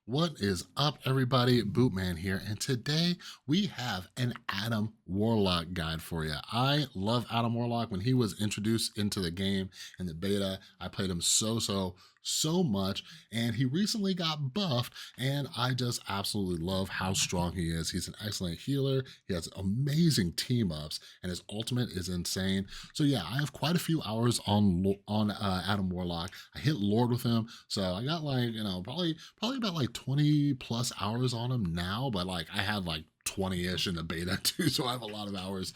What is up, everybody? Bootman here, and today we have an Adam Warlock guide for you. I love Adam Warlock. When he was introduced into the game in the beta, I played him so much, and he recently got buffed, and I just absolutely love how strong he is. He's an excellent healer. He has amazing team ups, and his ultimate is insane. So yeah, I have quite a few hours on Adam Warlock. I hit Lord with him, so I got like probably about like 20 plus hours on him now, but like I had like 20-ish in the beta too, so I have a lot of hours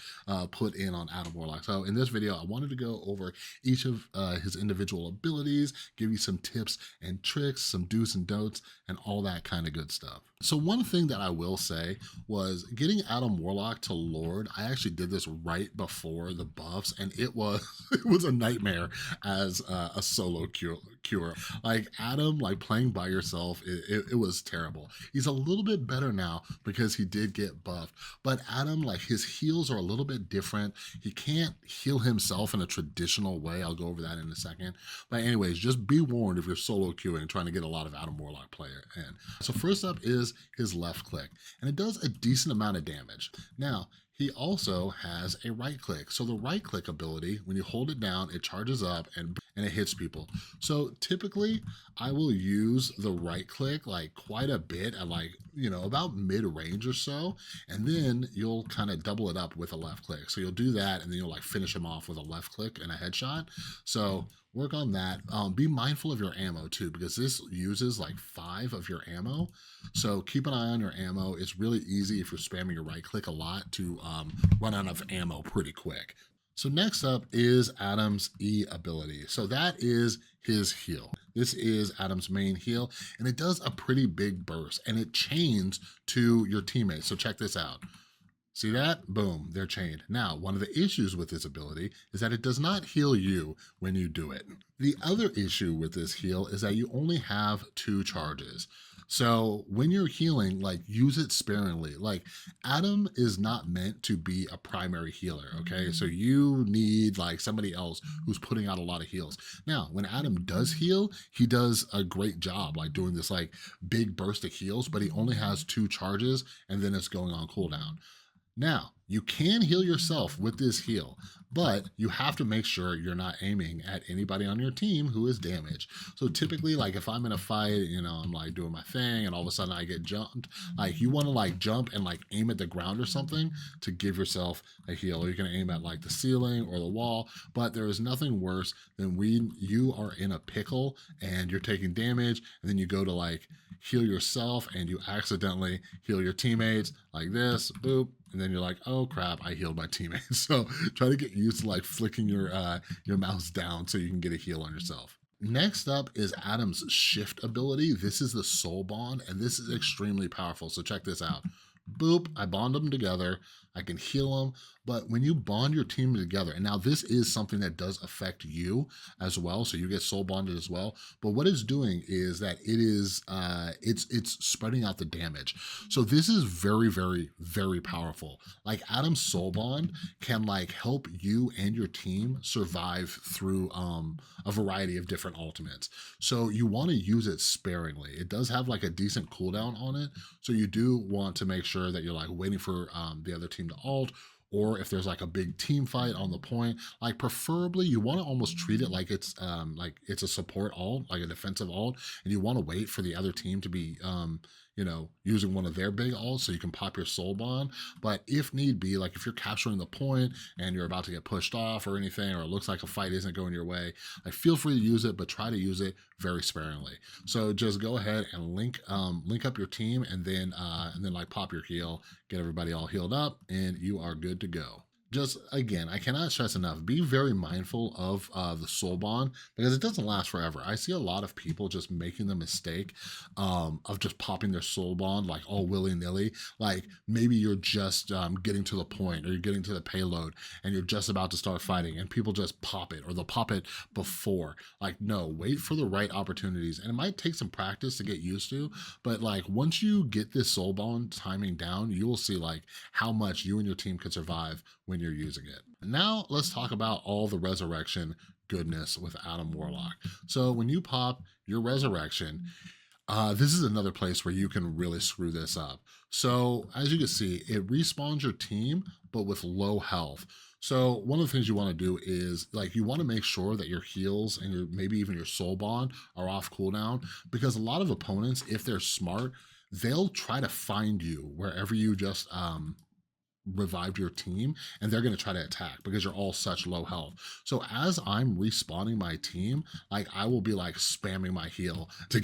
put in on Adam Warlock. So in this video, I wanted to go over each of his individual abilities, give you some tips and tricks, some do's and don'ts, and all that kind of good stuff. So one thing that I will say was getting Adam Warlock to Lord. I actually did this right before the buffs, and it was it was a nightmare as a solo cure. Like Adam, like playing by yourself, it was terrible. He's a little bit better now because he did get buffed, but Adam, like his heals are a little bit different. He can't heal himself in a traditional way. I'll go over that in a second. But anyways, just be warned if you're solo queuing, trying to get a lot of Adam Warlock player in. So first up is his left click, and it does a decent amount of damage. Now, he also has a right click. So the right click ability, when you hold it down, it charges up and it hits people. So typically I will use the right click like quite a bit at like, about mid range or so. And then you'll kind of double it up with a left click. So you'll do that and then you'll like finish him off with a left click and a headshot. So work on that. Be mindful of your ammo too, because this uses like 5 of your ammo. So keep an eye on your ammo. It's really easy if you're spamming your right click a lot to run out of ammo pretty quick. So next up is Adam's E ability. So that is his heal. This is Adam's main heal, and it does a pretty big burst, and it chains to your teammates. So check this out. See that? Boom, they're chained. Now, one of the issues with this ability is that it does not heal you when you do it. The other issue with this heal is that you only have 2 charges. So when you're healing, like use it sparingly. Like Adam is not meant to be a primary healer, okay? So you need like somebody else who's putting out a lot of heals. Now, when Adam does heal, he does a great job like doing this like big burst of heals, but he only has 2 charges and then it's going on cooldown. Now, you can heal yourself with this heal, but you have to make sure you're not aiming at anybody on your team who is damaged. So typically, like if I'm in a fight, I'm like doing my thing and all of a sudden I get jumped, like you want to like jump and like aim at the ground or something to give yourself a heal. Or you can aim at like the ceiling or the wall, but there is nothing worse than when you are in a pickle and you're taking damage and then you go to like heal yourself and you accidentally heal your teammates like this, boop, and then you're like, oh crap, I healed my teammates. So try to get used to like flicking your mouse down so you can get a heal on yourself. Next up is Adam's shift ability. This is the soul bond, and this is extremely powerful. So check this out. Boop, I bond them together. I can heal them. But when you bond your team together, and now this is something that does affect you as well, so you get soul bonded as well. But what it's doing is that it is it's spreading out the damage. So this is very powerful. Like Adam's soul bond can like help you and your team survive through a variety of different ultimates. So you want to use it sparingly. It does have like a decent cooldown on it, so you do want to make sure that you're like waiting for the other team to ult, or if there's like a big team fight on the point, like preferably you want to almost treat it like it's a support ult, like a defensive ult, and you want to wait for the other team to be using one of their big ults so you can pop your soul bond. But if need be, like if you're capturing the point and you're about to get pushed off or anything, or it looks like a fight isn't going your way, like feel free to use it, but try to use it very sparingly. So just go ahead and link up your team and then like pop your heal, get everybody all healed up, and you are good to go. Just again, I cannot stress enough, be very mindful of the soul bond because it doesn't last forever. I see a lot of people just making the mistake of just popping their soul bond like all willy-nilly. Like maybe you're just getting to the point, or you're getting to the payload and you're just about to start fighting and people just pop it, or they'll pop it before. Like no, wait for the right opportunities, and it might take some practice to get used to, but like once you get this soul bond timing down, you will see like how much you and your team could survive when you're using it. Now let's talk about all the resurrection goodness with Adam Warlock. So when you pop your resurrection, This is another place where you can really screw this up. So as you can see, it respawns your team, but with low health. So one of the things you want to do is like you want to make sure that your heals and your maybe even your soul bond are off cooldown, because a lot of opponents, if they're smart, they'll try to find you wherever you just revived your team, and they're going to try to attack because you're all such low health. So as I'm respawning my team, like I will be like spamming my heal to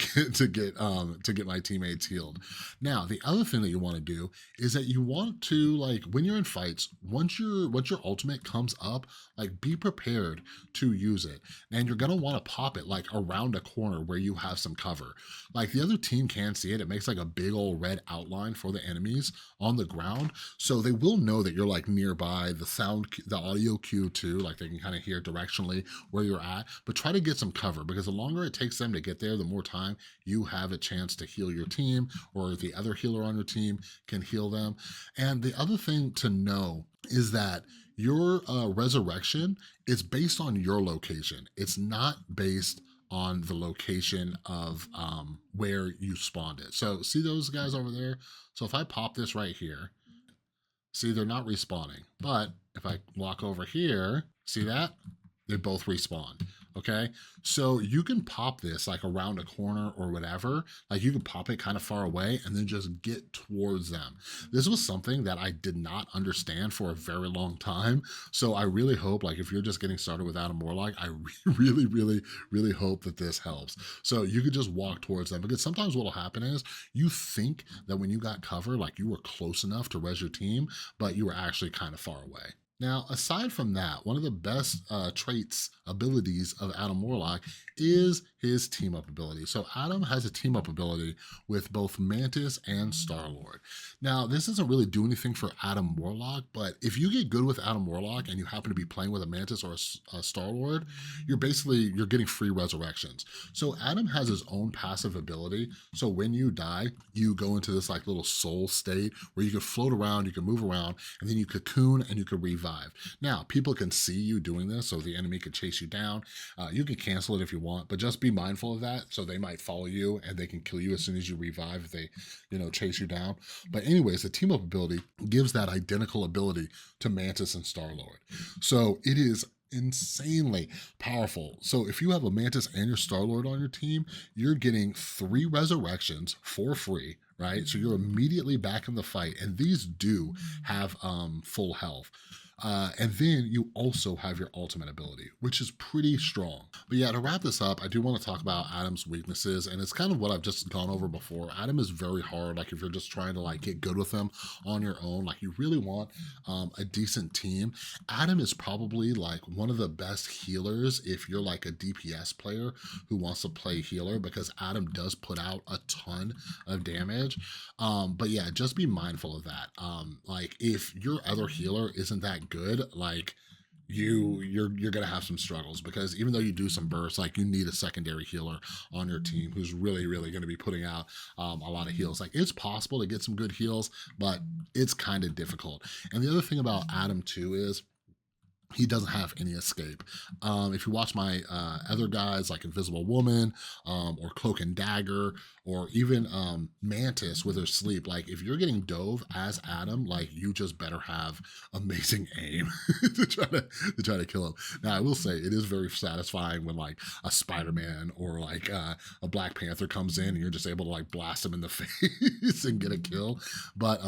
get my teammates healed. Now the other thing that you want to do is that you want to, like, when you're in fights, once your ultimate comes up, like be prepared to use it, and you're going to want to pop it like around a corner where you have some cover. Like the other team can see it, it makes like a big old red outline for the enemies on the ground, so they will know that you're like nearby. The audio cue too, like they can kind of hear directionally where you're at, but try to get some cover, because the longer it takes them to get there, the more time you have a chance to heal your team, or the other healer on your team can heal them. And the other thing to know is that your resurrection is based on your location. It's not based on the location of where you spawned it. So see those guys over there? So if I pop this right here, see, they're not respawning. But if I walk over here, see that? They both respawn, okay? So you can pop this like around a corner or whatever. Like you can pop it kind of far away and then just get towards them. This was something that I did not understand for a very long time. So I really hope, like if you're just getting started with Adam Warlock, I really, really, really hope that this helps. So you could just walk towards them, because sometimes what'll happen is you think that when you got cover, like you were close enough to res your team, but you were actually kind of far away. Now, aside from that, one of the best traits, abilities of Adam Warlock is his team up ability. So Adam has a team up ability with both Mantis and Star-Lord. Now, this doesn't really do anything for Adam Warlock, but if you get good with Adam Warlock and you happen to be playing with a Mantis or a Star-Lord, you're getting free resurrections. So Adam has his own passive ability. So when you die, you go into this like little soul state where you can float around, you can move around, and then you cocoon and you can revive. Now, people can see you doing this, so the enemy could chase you down. You can cancel it if you want, but just be mindful of that. So they might follow you and they can kill you as soon as you revive if they, chase you down. But anyways, the team up ability gives that identical ability to Mantis and Star-Lord. So it is insanely powerful. So if you have a Mantis and your Star-Lord on your team, you're getting 3 resurrections for free, right? So you're immediately back in the fight, and these do have full health. And then you also have your ultimate ability, which is pretty strong. But yeah, to wrap this up, I do want to talk about Adam's weaknesses, and it's kind of what I've just gone over before. Adam is very hard. Like if you're just trying to like get good with him on your own, like you really want a decent team. Adam is probably like one of the best healers if you're like a DPS player who wants to play healer, because Adam does put out a ton of damage. But yeah, just be mindful of that. Like if your other healer isn't that good, like you're gonna have some struggles, because even though you do some bursts, like you need a secondary healer on your team who's really, really gonna be putting out a lot of heals. Like it's possible to get some good heals, but it's kind of difficult. And the other thing about Adam too is he doesn't have any escape. If you watch my other guys like Invisible Woman or Cloak and Dagger, or even Mantis with her sleep, like if you're getting dove as Adam, like you just better have amazing aim to try to kill him. Now I will say it is very satisfying when like a Spider-Man or like a Black Panther comes in and you're just able to like blast him in the face and get a kill. But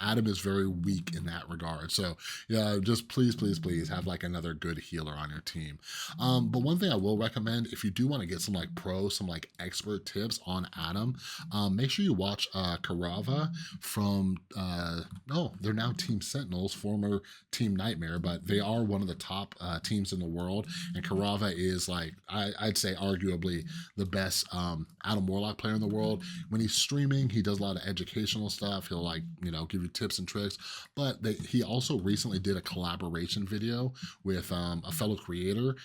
Adam is very weak in that regard. So yeah, just please, please, please have like another good healer on your team. But one thing I will recommend, if you do want to get some like some like expert tips on Adam, make sure you watch Karava from they're now Team Sentinels, former Team Nightmare, but they are one of the top teams in the world. And Karava is like I'd say arguably the best Adam Warlock player in the world. When he's streaming, he does a lot of educational stuff. He'll like give you tips and tricks, but he also recently did a collaboration video with a fellow creator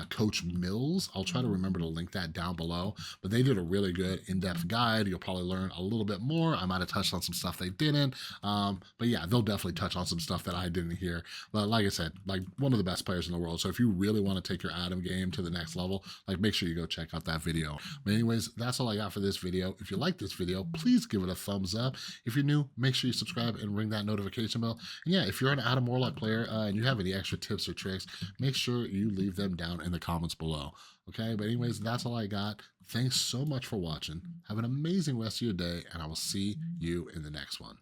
Coach Mills. I'll try to remember to link that down below, but they did a really good in-depth guide. You'll probably learn a little bit more. I might have touched on some stuff they didn't, but yeah, they'll definitely touch on some stuff that I didn't hear. But like I said, like one of the best players in the world. So if you really want to take your Adam game to the next level, like make sure you go check out that video. But anyways, that's all I got for this video. If you like this video, please give it a thumbs up. If you're new, make sure you subscribe and ring that notification bell. And yeah, if you're an Adam Warlock player and you have any extra tips or tricks, make sure you leave them down in the comments below. Okay, but anyways, that's all I got. Thanks so much for watching. Have an amazing rest of your day, and I will see you in the next one.